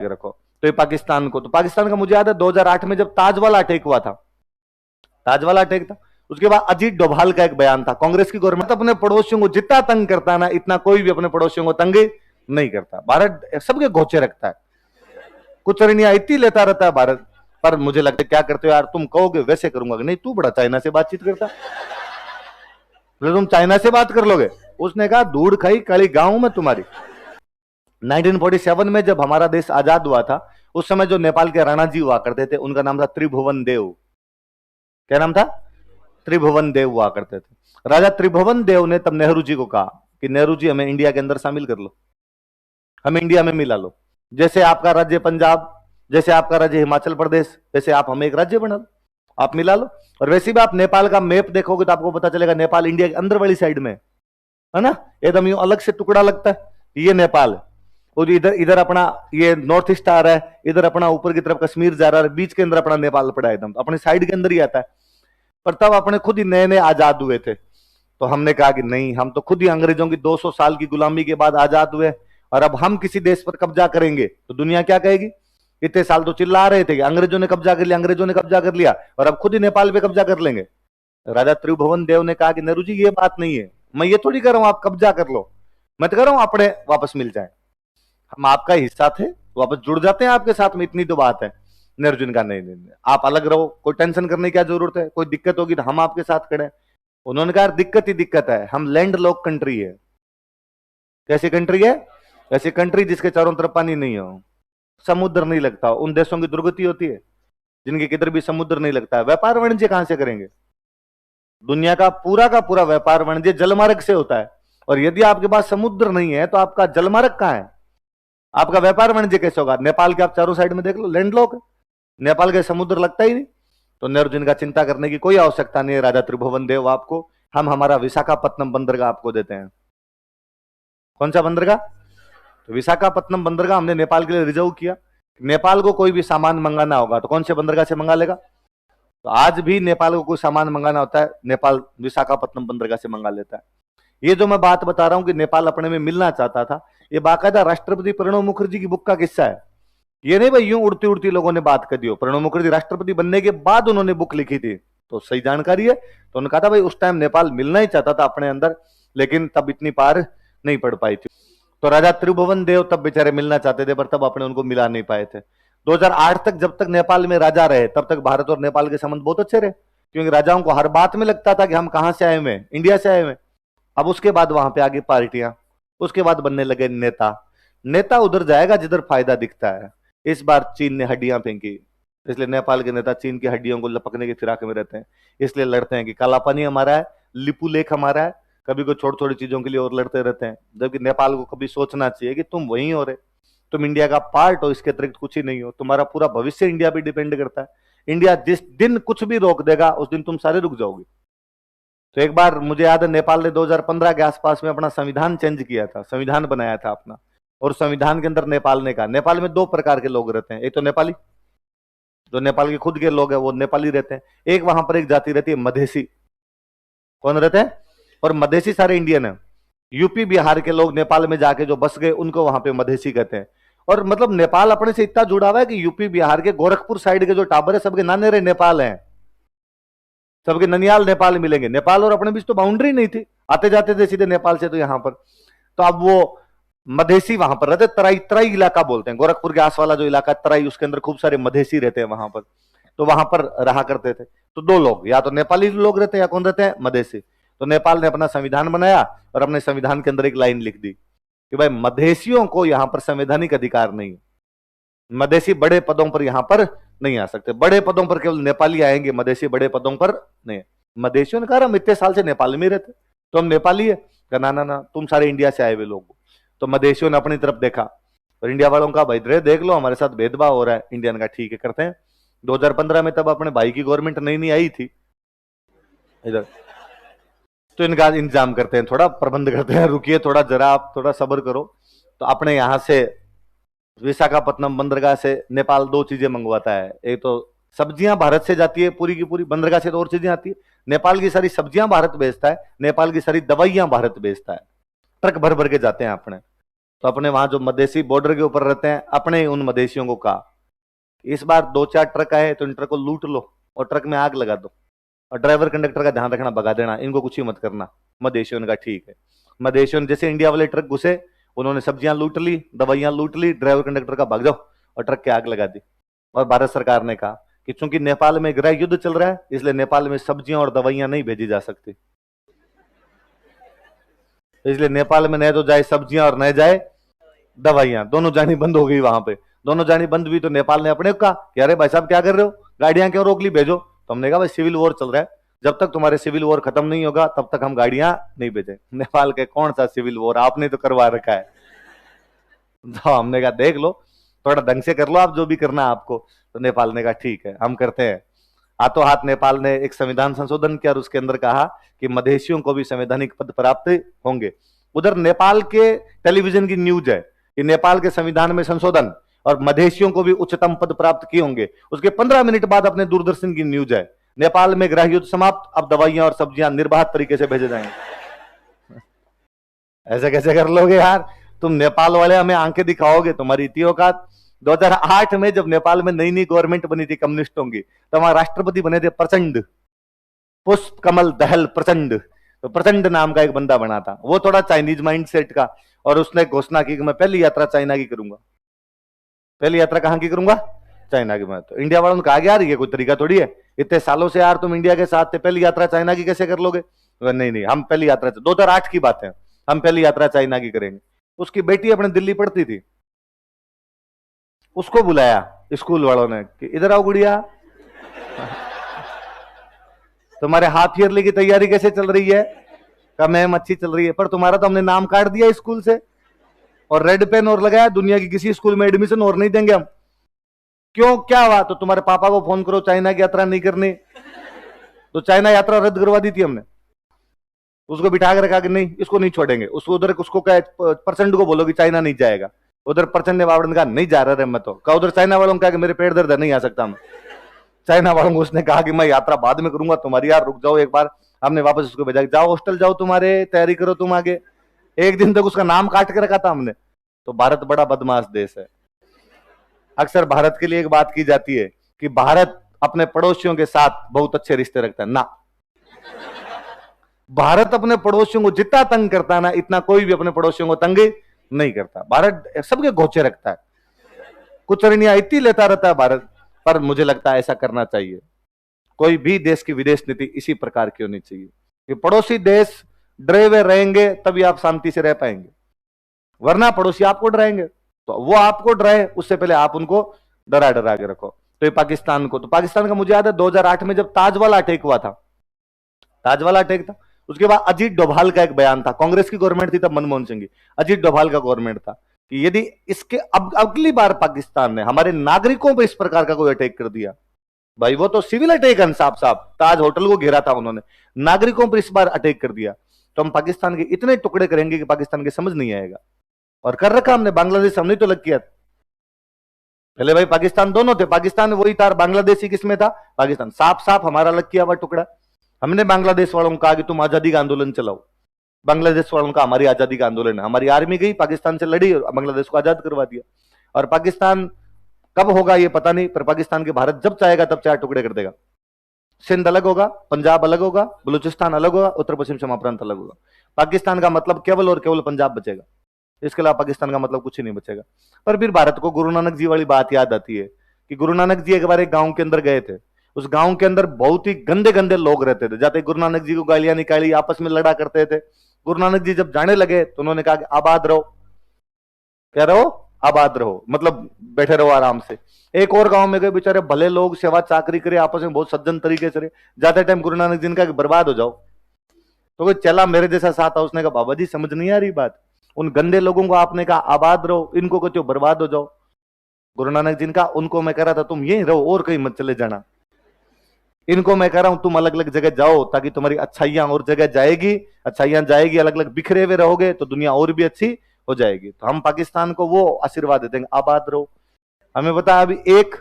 रखो। तो ये पाकिस्तान को, तो पाकिस्तान का मुझे याद है 2008 में जब ताज वाला अटैक हुआ था, ताज वाला अटैक था, उसके बाद अजीत डोभाल का एक बयान था, कांग्रेस की गवर्नमेंट अपने पड़ोसियों को जितना तंग करता है ना, इतना कोई भी अपने पड़ोसियों को तंग नहीं करता। भारत सबके घोचे रखता है, कुछ रणनीतियां इतनी लेता रहता है भारत। पर मुझे लगता है क्या करते हो यार, तुम कहोगे वैसे करूंगा, नहीं तू बड़ा चाइना से बातचीत करता, तो तुम चाइना से बात कर लोगे। उसने कहा दूध खाई काली गांव में तुम्हारी। 1947 में जब हमारा देश आजाद हुआ था, उस समय जो नेपाल के राणा जी हुआ करते थे, उनका नाम था त्रिभुवन देव। क्या नाम था? त्रिभुवन देव हुआ करते थे। राजा त्रिभुवन देव ने तब नेहरू जी को कहा कि नेहरू जी हमें इंडिया के अंदर शामिल कर लो, हमें इंडिया में मिला लो। जैसे आपका राज्य पंजाब, जैसे आपका राज्य हिमाचल प्रदेश, वैसे आप हमें एक राज्य बना लो, आप मिला लो। और वैसे भी आप नेपाल का मैप देखोगे तो आपको पता चलेगा नेपाल इंडिया के अंदर वाली साइड में है ना, एकदम यूं अलग से टुकड़ा लगता है, ये नेपाल है। और इधर इधर अपना ये नॉर्थ ईस्ट आ रहा है, इधर अपना ऊपर की तरफ कश्मीर जा रहा है, बीच के अंदर अपना नेपाल पड़ा है, एकदम अपने साइड के अंदर ही आता है। पर तब अपने खुद ही नए नए आजाद हुए थे, तो हमने कहा कि नहीं, हम तो खुद ही अंग्रेजों की 200 साल की गुलामी के बाद आजाद हुए, और अब हम किसी देश पर कब्जा करेंगे तो दुनिया क्या कहेगी? इतने साल तो चिल्ला रहे थे कि अंग्रेजों ने कब्जा कर लिया, अंग्रेजों ने कब्जा कर लिया, और अब खुद ही नेपाल पे कब्जा कर लेंगे। राजा त्रिभुवन देव ने कहा कि नेहरू जी ये बात नहीं है, मैं ये थोड़ी कर रहा हूं आप कब्जा कर लो, मैं तो कर रहा हूं अपने वापस मिल जाए, हम आपका हिस्सा थे, वापस जुड़ जाते हैं आपके साथ में, इतनी तो बात है। नेहरू जी ने कहा नहीं, नहीं, नहीं, आप अलग रहो, कोई टेंशन करने की क्या जरूरत है, कोई दिक्कत होगी तो हम आपके साथ खड़े हैं। उन्होंने कहा दिक्कत ही दिक्कत है, हम लैंड लॉक कंट्री है। कैसी कंट्री है? ऐसी कंट्री जिसके चारों तरफ पानी नहीं हो, समुद्र नहीं लगता। उन देशों की दुर्गति होती है जिनके किधर भी समुद्र नहीं लगता है। व्यापार वाणिज्य कहां से करेंगे? दुनिया का पूरा व्यापार वाणिज्य जलमार्ग से होता है, और यदि आपके पास समुद्र नहीं है तो आपका जलमार्ग कहां है? आपका व्यापार वाणिज्य कैसे होगा? नेपाल के आप चारों साइड में देख लो, लैंडलॉक है, नेपाल के समुद्र लगता ही नहीं। तो नेहरू जी का चिंता करने की कोई आवश्यकता नहीं है राजा त्रिभुवन देव, आपको हम हमारा विशाखापत्तनम बंदरगाह आपको देते हैं। कौन सा बंदरगाह? तो विशाखापत्तनम बंदरगाह हमने नेपाल के लिए रिजर्व किया। नेपाल को कोई भी सामान मंगाना होगा तो कौन से बंदरगाह से मंगा लेगा? तो आज भी नेपाल को कोई सामान मंगाना होता है, नेपाल विशाखापत्तनम बंदरगाह से मंगा लेता है। ये जो मैं बात बता रहा हूं कि नेपाल अपने में मिलना चाहता था, ये बाकायदा राष्ट्रपति प्रणब मुखर्जी की बुक का किस्सा है। ये नहीं भाई यूं उड़ती उड़ती लोगों ने बात कर दी हो। प्रणब मुखर्जी राष्ट्रपति बनने के बाद उन्होंने बुक लिखी थी, तो सही जानकारी है। तो उन्होंने कहा था भाई उस टाइम नेपाल मिलना ही चाहता था अपने अंदर, लेकिन तब इतनी पार नहीं पड़ पाई थी। तो राजा त्रिभुवन देव तब बेचारे मिलना चाहते थे, पर तब अपने उनको मिला नहीं पाए थे। 2008 तक जब तक नेपाल में राजा रहे, तब तक भारत और नेपाल के संबंध बहुत अच्छे रहे, क्योंकि राजाओं को हर बात में लगता था कि हम कहां से आए हुए हैं, इंडिया से आए हुए हैं। अब उसके बाद वहां पे आगे पार्टियां, उसके बाद बनने लगे नेता। नेता उधर जाएगा जिधर फायदा दिखता है। इस बार चीन ने हड्डियां फेंकी, इसलिए नेपाल के नेता चीन की हड्डियों को लपकने की फिराक में रहते हैं, इसलिए लड़ते हैं कि काला पानी हमारा है, लिपू लेख हमारा है, कभी कोई छोटी छोटी चीजों के लिए और लड़ते रहते हैं। जबकि नेपाल को कभी सोचना चाहिए कि तुम वहीं हो रहे, तुम इंडिया का पार्ट हो, इसके अतिरिक्त कुछ ही नहीं हो, तुम्हारा पूरा भविष्य इंडिया पे डिपेंड करता है। इंडिया जिस दिन कुछ भी रोक देगा उस दिन तुम सारे रुक जाओगे। तो एक बार मुझे याद है नेपाल ने 2015 के आसपास में अपना संविधान चेंज किया था, संविधान बनाया था अपना, और संविधान के अंदर नेपाल ने कहा, नेपाल में दो प्रकार के लोग रहते हैं, एक तो नेपाली, जो नेपाल के खुद के लोग हैं वो नेपाली रहते हैं, एक वहां पर एक जाति रहती है मधेसी। कौन रहते हैं? और मधेसी सारे इंडियन है। यूपी बिहार के लोग नेपाल में जाके जो बस गए उनको वहां पे मधेसी कहते हैं। और मतलब नेपाल अपने से इतना जुड़ा हुआ है कि यूपी बिहार के गोरखपुर साइड के जो टाबर है सबके नाने रे नेपाल हैं, सबके ननियाल नेपाल मिलेंगे। नेपाल और अपने बीच तो बाउंड्री नहीं थी, आते जाते थे सीधे नेपाल से तो यहां पर। तो अब वो मधेसी वहां पर रहते, तराई तराई इलाका बोलते हैं, गोरखपुर के आस वाला जो इलाका तराई, उसके अंदर खूब सारे मधेसी रहते हैं वहां पर। तो वहां पर रहा करते थे। तो दो लोग, या तो नेपाली लोग रहते हैं या कौन रहते हैं? मधेसी। तो नेपाल ने अपना संविधान बनाया और अपने संविधान के अंदर एक लाइन लिख दी कि भाई मधेसियों को यहां पर संवैधानिक अधिकार नहीं, मधेसी बड़े पदों पर यहां पर नहीं आ सकते, बड़े पदों पर केवल नेपाली आएंगे, मधेसी बड़े पदों पर नहीं। मधेसियों ने कहा हम इतने साल से नेपाल में रहते, तो हम नेपाली है। ना ना ना, तुम सारे इंडिया से आए हुए लोग। तो मधेसियों ने अपनी तरफ देखा और इंडिया वालों का भाई देख लो हमारे साथ भेदभाव हो रहा है। इंडियन का ठीक है करते हैं। 2015 में तब अपने भाई की गवर्नमेंट नई नई आई थी इधर, तो इनका इंतजाम करते हैं, थोड़ा प्रबंध करते हैं, रुकिए थोड़ा, जरा आप थोड़ा सब्र करो। तो अपने यहां से विशाखापत्तनम बंदरगाह से नेपाल दो चीजें मंगवाता है, एक तो सब्जियां भारत से जाती है पूरी की पूरी, बंदरगाह से तो और चीजें आती है। नेपाल की सारी सब्जियां भारत भेजता है, नेपाल की सारी दवाइयां भारत भेजता है, ट्रक भर भर के जाते हैं अपने। तो अपने वहां जो मधेसी बॉर्डर के ऊपर रहते हैं, अपने उन मधेसियों को कहा इस बार 2-4 ट्रक आए तो इन ट्रक को लूट लो और ट्रक में आग लगा दो, और ड्राइवर कंडक्टर का ध्यान रखना, भगा देना, इनको कुछ ही मत करना। मधेसियों ने कहा ठीक है। मधेसियों ने जैसे इंडिया वाले ट्रक घुसे, उन्होंने सब्जियां लूट ली, दवाइयां लूट ली, ड्राइवर कंडक्टर का भाग जाओ, और ट्रक की आग लगा दी। और भारत सरकार ने कहा कि चूंकि नेपाल में गृह युद्ध चल रहा है, इसलिए नेपाल में सब्जियां और दवाइयां नहीं भेजी जा सकती, इसलिए नेपाल में न तो जाए सब्जियां और न जाए दवाइयां, दोनों जानी बंद हो गई। वहां पे दोनों जानी बंद हुई तो नेपाल ने अपने को कहा कि अरे भाई साहब क्या कर रहे हो, गाड़ियां क्यों रोक ली, भेजो। तो हमने कहा भाई सिविल वॉर चल रहा है, जब तक तुम्हारे सिविल वॉर खत्म नहीं होगा तब तक हम गाड़ियां नहीं भेजे। नेपाल के कौन सा सिविल वॉर, आपने तो करवा रखा है। तो हमने कहा देख लो, थोड़ा ढंग से कर लो आप जो भी करना है आपको। तो नेपाल ने कहा ठीक है हम करते हैं। हाथों हाथ नेपाल ने एक संविधान संशोधन किया और उसके अंदर कहा कि मधेसियों को भी संवैधानिक पद प्राप्त होंगे। उधर नेपाल के टेलीविजन की न्यूज है कि नेपाल के संविधान में संशोधन और मधेसियों को भी उच्चतम पद प्राप्त किए होंगे। उसके 15 मिनट बाद अपने दूरदर्शन की न्यूज है, नेपाल में गृह युद्ध समाप्त, अब दवाइयां और सब्जियां निर्बाध तरीके से भेजे जाएंगे। ऐसे कैसे कर लोगे यार, तुम नेपाल वाले हमें आंखें दिखाओगे, तुम्हारी इतनी औकात। 2008 में जब नेपाल में नई नई गवर्नमेंट बनी थी कम्युनिस्टों की, तो वहां राष्ट्रपति बने थे प्रचंड, पुष्प कमल दहल प्रचंड। तो प्रचंड नाम का एक बंदा बना था, वो थोड़ा चाइनीज माइंड सेट का, और उसने घोषणा की कि मैं पहली यात्रा चाइना की करूंगा। पहली यात्रा कहां की करूंगा, चाइना की। मैं तो इंडिया वालों ने कहा यार ये कोई तरीका थोड़ी है, इतने सालों से यार तुम इंडिया के साथ थे, पहली यात्रा चाइना की कैसे कर लोगे। नहीं नहीं हम पहली यात्रा, 2008 की बात है, हम पहली यात्रा चाइना की करेंगे। उसकी बेटी अपने दिल्ली पढ़ती थी, उसको बुलाया स्कूल वालों ने कि इधर आओ गुड़िया, तुम्हारे हाफ ईयरली की तैयारी कैसे चल रही है। कहा मैम अच्छी चल रही है, पर तुम्हारा तो हमने नाम काट दिया स्कूल से और रेड पेन और लगाया, दुनिया की किसी स्कूल में एडमिशन और नहीं देंगे हम। क्यों क्या हुआ, तो तुम्हारे पापा को फोन करो, चाइना की यात्रा नहीं करनी। तो चाइना यात्रा रद्द करवा दी थी हमने, उसको बिठा कर रखा कि नहीं इसको नहीं छोड़ेंगे। उसको उधर उसको क्या परसेंट को बोलो कि चाइना नहीं जाएगा। उधर प्रचंड ने बावड़न कहा नहीं जा रहा मैं तो। कहा उधर चाइना वालों ने कहा कि मेरे पेट दर्द है नहीं आ सकता मैं। चाइना वालों को उसने कहा कि मैं यात्रा बाद में करूंगा, तुम्हारी यार रुक जाओ एक बार। हमने वापस उसको भेजा, जाओ हॉस्टल जाओ, तुम्हारे तैयारी करो तुम आगे। एक दिन तक उसका नाम काट के रखा था हमने। तो भारत बड़ा बदमाश देश है। अक्सर भारत के लिए एक बात की जाती है कि भारत अपने पड़ोसियों के साथ बहुत अच्छे रिश्ते रखता है ना, भारत अपने पड़ोसियों को जितना तंग करता है ना, इतना कोई भी अपने पड़ोसियों को तंग नहीं करता। भारत सबके घोचे रखता है, कुछ रणिया इतनी लेता रहता है भारत। पर मुझे लगता है ऐसा करना चाहिए, कोई भी देश की विदेश नीति इसी प्रकार की होनी चाहिए कि पड़ोसी देश डरे हुए रहेंगे तभी आप शांति से रह पाएंगे, वरना पड़ोसी आपको डराएंगे। तो वो आपको डराए उससे पहले आप उनको डरा डरा के रखो। तो ये पाकिस्तान को, तो पाकिस्तान का मुझे याद है 2008 में जब ताज वाला अटैक हुआ था, ताज वाला अटैक था, उसके बाद अजीत डोभाल का एक बयान था, कांग्रेस की गवर्नमेंट थी तब, मनमोहन सिंह की, अजीत डोभाल का गवर्नमेंट था कि यदि इसके अब अगली बार पाकिस्तान ने हमारे नागरिकों पर इस प्रकार का कोई अटैक कर दिया, भाई वो तो सिविल अटैक है साफ साफ, ताज होटल को घेरा था उन्होंने, नागरिकों पर इस बार अटैक कर दिया तो हम पाकिस्तान के इतने टुकड़े करेंगे कि पाकिस्तान के समझ नहीं आएगा। और कर रखा हमने, बांग्लादेश हमने तो लग किया। पहले भाई पाकिस्तान दोनों थे, पाकिस्तान वही था, बांग्लादेशी किसमें था, पाकिस्तान, साफ साफ हमारा अलग किया हुआ टुकड़ा। हमने बांग्लादेश वालों को कहा कि तुम आजादी का आंदोलन चलाओ, बांग्लादेश वालों का हमारी आजादी का आंदोलन है, हमारी आर्मी गई पाकिस्तान से लड़ी और बांग्लादेश को आजाद करवा दिया। और पाकिस्तान कब होगा ये पता नहीं, पर पाकिस्तान के भारत जब चाहेगा तब 4 टुकड़े कर देगा। सिंध अलग होगा, पंजाब अलग होगा, बलूचिस्तान अलग होगा, उत्तर पश्चिम सीमा प्रांत अलग होगा। पाकिस्तान का मतलब केवल और केवल पंजाब बचेगा, इसके अलावा पाकिस्तान का मतलब कुछ ही नहीं बचेगा। पर फिर भारत को गुरु नानक जी वाली बात याद आती है कि गुरु नानक जी एक बार एक गांव के अंदर गए थे, उस गांव के अंदर बहुत ही गंदे गंदे लोग रहते थे, जाते गुरु नानक जी को गालियां निकाली, आपस में लड़ा करते थे। गुरु नानक जी जब जाने लगे तो उन्होंने कहा कि आबाद रहो, क्या रहो, आबाद रहो, मतलब बैठे रहो आराम से। एक और गांव में गए, बेचारे भले लोग सेवा चाकरी करे, आपस में बहुत सज्जन तरीके से रहे, जाते टाइम गुरु नानक जी ने कहा कि बर्बाद हो जाओ। तो कोई चला मेरे जैसा साथ था, उसने कहा बाबा जी समझ नहीं आ रही बात, उन गंदे लोगों को आपने कहा आबाद रहो, इनको कहते हो बर्बाद हो जाओ। गुरु नानक जी ने कहा उनको मैं कह रहा था तुम यहीं रहो और कहीं मत चले जाना, इनको मैं कह रहा हूं तुम अलग अलग जगह जाओ ताकि तुम्हारी अच्छाइयां और जगह जाएगी, अच्छाइयां जाएगी, अलग अलग बिखरे हुए रहोगे तो दुनिया और भी अच्छी हो जाएगी। तो हम पाकिस्तान को वो आशीर्वाद देते हैं, आबाद रहो। हमें पता अभी एक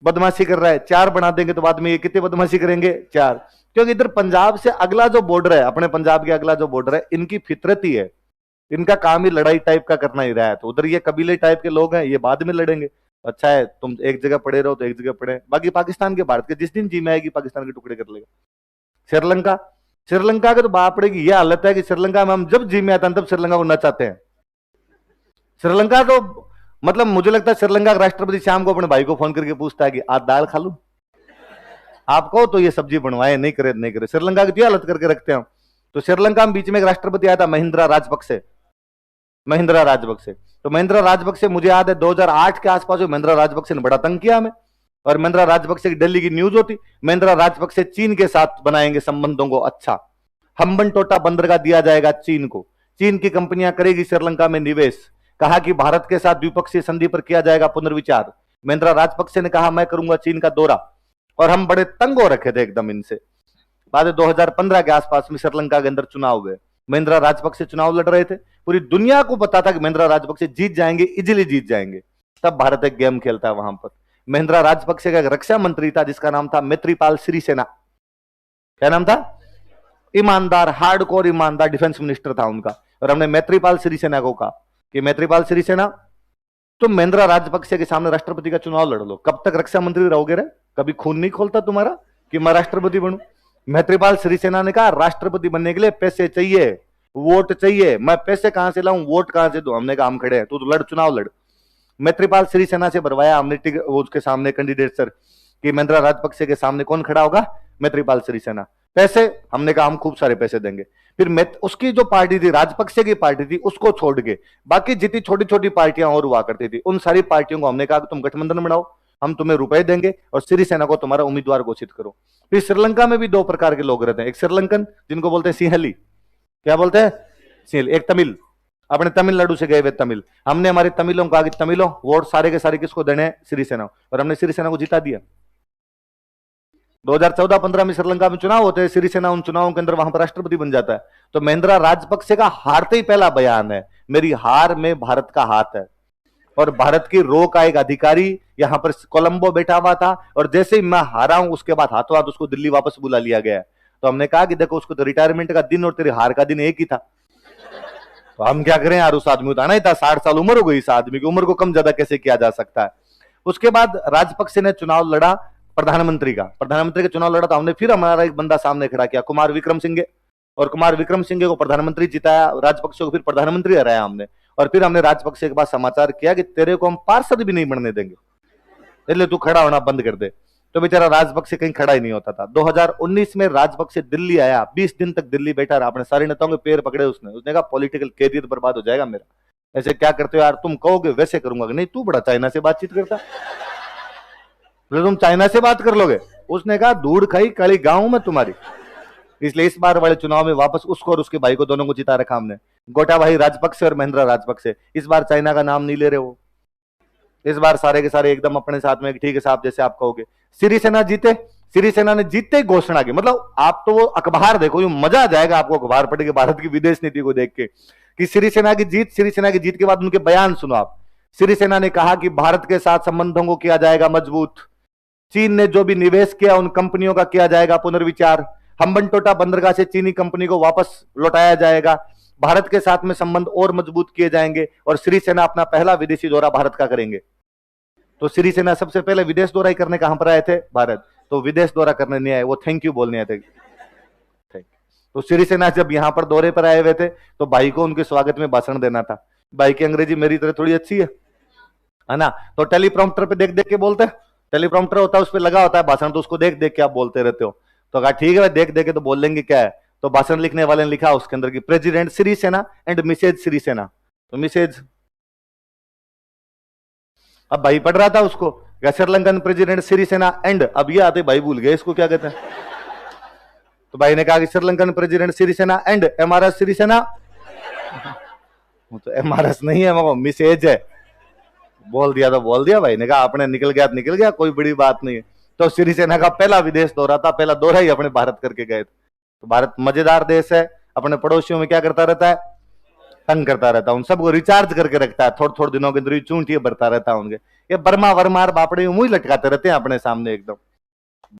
बदमाशी कर रहा है, 4 बना देंगे तो बाद में ये कितने बदमाशी करेंगे, 4। क्योंकि इधर पंजाब से अगला जो बॉर्डर है, अपने पंजाब के अगला जो बॉर्डर है, इनकी फितरत ही है इनका काम ही लड़ाई टाइप का करना ही रहा है। तो उधर ये कबीले टाइप के लोग हैं, ये बाद में लड़ेंगे। अच्छा है तुम एक जगह पड़े रहो तो एक जगह पड़े, बाकी पाकिस्तान के भारत के जिस दिन जी में आएगी पाकिस्तान के टुकड़े कर लेगा। श्रीलंका, श्रीलंका के तो बापड़े की यह हालत है कि श्रीलंका में हम जब जी में आते हैं तब श्रीलंका को नचाते हैं। श्रीलंका तो मतलब मुझे लगता है श्रीलंका का राष्ट्रपति शाम को अपने भाई को फोन करके पूछता है कि आज दाल खा लूं, आपको तो ये सब्जी बनवाए, नहीं करे नहीं करे। श्रीलंका की हालत करके रखते हैं। तो श्रीलंका में बीच में एक राष्ट्रपति आया था महिंद्रा राजपक्षे, महिंद्रा राजपक्षे। तो महिंद्रा राजपक्षे मुझे याद है 2008 के आसपास महिंद्रा राजपक्षे ने बड़ा तंग किया हमें। और महिंद्रा राजपक्षे की दिल्ली की न्यूज होती, महिंद्रा राजपक्षे चीन के साथ बनाएंगे संबंधों को अच्छा, हम्बनटोटा बंदरगाह दिया जाएगा चीन को, चीन की कंपनियां करेगी श्रीलंका में निवेश, कहा कि भारत के साथ द्विपक्षीय संधि पर किया जाएगा पुनर्विचार। महिंद्रा राजपक्षे ने कहा मैं करूंगा चीन का दौरा, और हम बड़े तंग हो रखे थे एकदम इनसे। बाद 2015 के आसपास में श्रीलंका के अंदर चुनाव हुए, महिंद्रा राजपक्षे चुनाव लड़ रहे थे, पूरी दुनिया को पता था कि महिंद्रा राजपक्षे जीत जाएंगे, इजिली जीत जाएंगे। तब भारत एक गेम खेलता है वहां पर। महिंद्रा राजपक्षे का एक रक्षा मंत्री था जिसका नाम था मैत्रीपाल सिरिसेना। क्या नाम था? ईमानदार, हार्डकोर ईमानदार डिफेंस मिनिस्टर था उनका। और हमने मैत्रीपाल सिरिसेना को कहा कि मैत्रीपाल सिरिसेना तुम महिंद्रा राजपक्षे के सामने राष्ट्रपति का चुनाव लड़ लो, कब तक रक्षा मंत्री रहोगे रे? कभी खून नहीं खोलता तुम्हारा कि मैं राष्ट्रपति बनूं? मैत्रीपाल सिरिसेना ने कहा राष्ट्रपति बनने के लिए पैसे चाहिए, वोट चाहिए, मैं पैसे कहां से लाऊं, वोट कहां से दूं? हमने कहा हम खड़े हैं, तू तो लड़, चुनाव लड़। मैत्रीपाल सिरिसेना से भरवाया हमने उसके सामने कैंडिडेट सर कि महिंद्रा राजपक्षे के सामने कौन खड़ा होगा? मैत्रीपाल सिरिसेना। पैसे, हमने कहा हम खूब सारे पैसे देंगे। फिर उसकी जो पार्टी थी, राजपक्षे की पार्टी थी, उसको छोड़ के बाकी जितनी छोटी छोटी पार्टियां और हुआ करती थी उन सारी पार्टियों को हमने कहा कि तुम गठबंधन बनाओ, हम तुम्हें रुपए देंगे और सिरिसेना को तुम्हारा उम्मीदवार घोषित करो। फिर श्रीलंका में भी दो प्रकार के लोग रहते हैं, एक श्रीलंकन जिनको बोलते हैं सिंहली, क्या बोलते हैं? सिंहली। एक तमिल, अपने तमिलनाडु से गए हुए तमिल। हमने हमारे तमिलों को कहा कि तमिलों वोट सारे के सारे किसको देने हैं? सिरिसेना। और हमने सिरिसेना को जिता दिया। 2014-15 में श्रीलंका में चुनाव होते हैं, सिरिसेना उन चुनावों के अंदर वहां पर राष्ट्रपति बन जाता है। तो महिंद्रा राजपक्षे का हारते ही पहला बयान है, मेरी हार में भारत का हाथ है। और भारत की रो का एक अधिकारी यहां पर कोलंबो बैठा हुआ था, और जैसे ही मैं हारा हूं उसके बाद हाथों हाथ उसको दिल्ली वापस बुला लिया गया। तो हमने कहा कि देखो उसको तो रिटायरमेंट का दिन और तेरी हार का दिन एक ही था, तो हम क्या करें यार, उस आदमी को आना ही था, 60 साल उम्र हो गई, इस आदमी की उम्र को कम ज्यादा कैसे किया जा सकता है। उसके बाद राजपक्षे ने चुनाव लड़ा प्रधानमंत्री का, प्रधानमंत्री का चुनाव लड़ा। तो हमने फिर हमारा एक बंदा सामने खड़ा किया, कुमार विक्रम सिंघे, और कुमार विक्रम सिंघे को प्रधानमंत्री जिताया, राजपक्षे को फिर प्रधानमंत्री हराया हमने। और फिर हमने राजपक्षे के बाद समाचार किया कि तेरे को हम पार्षद भी नहीं बनने देंगे, इसलिए तू खड़ा होना बंद कर दे। तो बेचारा राजपक्षे कहीं खड़ा ही नहीं होता था। 2019 में राजपक्षे दिल्ली आया, 20 दिन तक दिल्ली बैठा रहा, अपने सारे नेताओं के पैर पकड़े उसने कहा पॉलिटिकल कैरियर बर्बाद हो जाएगा मेरा, ऐसे क्या करते हो यार, तुम कहोगे वैसे करूंगा। नहीं, तू बड़ा चाइना से बातचीत करता, तुम चाइना से बात कर लोगे? उसने कहा धूड़ खाई काली गांव में तुम्हारी। इसलिए इस बार वाले चुनाव में वापस उसको और उसके भाई को दोनों को जिता रखा हमने, गोटाबाई राजपक्षे और महिंद्रा राजपक्षे। इस बार चाइना का नाम नहीं ले रहे हो, इस बार सारे के सारे एकदम अपने साथ में, ठीक है साहब जैसे आप कहोगे। सिरिसेना जीते, सिरिसेना ने जीतते ही घोषणा की, मतलब आप तो वो अखबार देखो, ये मजा आ जाएगा आपको अखबार पढ़ के भारत की विदेश नीति को देख के कि सिरिसेना की जीत। सिरिसेना की जीत के बाद उनके बयान सुनो आप। सिरिसेना ने कहा कि भारत के साथ संबंधों को किया जाएगा मजबूत, चीन ने जो भी निवेश किया उन कंपनियों का किया जाएगा पुनर्विचार, हम्बनटोटा बंदरगाह से चीनी कंपनी को वापस लौटाया जाएगा, भारत के साथ में संबंध और मजबूत किए जाएंगे, और सिरिसेना अपना पहला विदेशी दौरा भारत का करेंगे। तो सिरिसेना सबसे पहले विदेश दौरा ही करने कहां पर आए थे? भारत। तो विदेश दौरा करने नहीं आए, वो थैंक यू बोलने आए थे। तो सिरिसेना जब यहां पर दौरे पर आए हुए थे तो भाई को उनके स्वागत में भाषण देना था। भाई की अंग्रेजी मेरी तरह थोड़ी अच्छी है ना, तो टेलीप्रॉम्प्टर पे देख देख के बोलते हैं, टेलीप्रॉम्प्टर होता है उस पर लगा होता है भाषण, तो उसको देख देख के आप बोलते रहते हो। तो कहा ठीक है देख देख के तो बोल लेंगे क्या है। तो भाषण लिखने वाले ने लिखा उसके अंदर की president Sirisena and Mrs Sirisena, तो मिसेज। अब भाई पढ़ रहा था उसको, श्रीलंकन प्रेसिडेंट सिरिसेना एंड, अब ये आते भाई भूल गए इसको क्या कहते हैं। तो भाई ने कहा कि Sri Lankan president Sirisena and MRS Sirisena, तो एमआरएस नहीं है वो मिसेज है। बोल दिया तो बोल दिया, भाई ने कहा आपने निकल गया तो निकल गया, कोई बड़ी बात नहीं है। तो सिरिसेना का पहला विदेश दौरा था, पहला दौरा ही अपने भारत करके गए थे। तो भारत मजेदार देश है, अपने पड़ोसियों में क्या करता रहता है? तंग करता रहता है, उन सबको रिचार्ज करके रखता है, थोड़े थोड़े दिनों के अंदर चूंटियां भरता रहता है उनके। ये बर्मा वर्मार बापड़े मुंह लटकाते रहते हैं अपने सामने एकदम।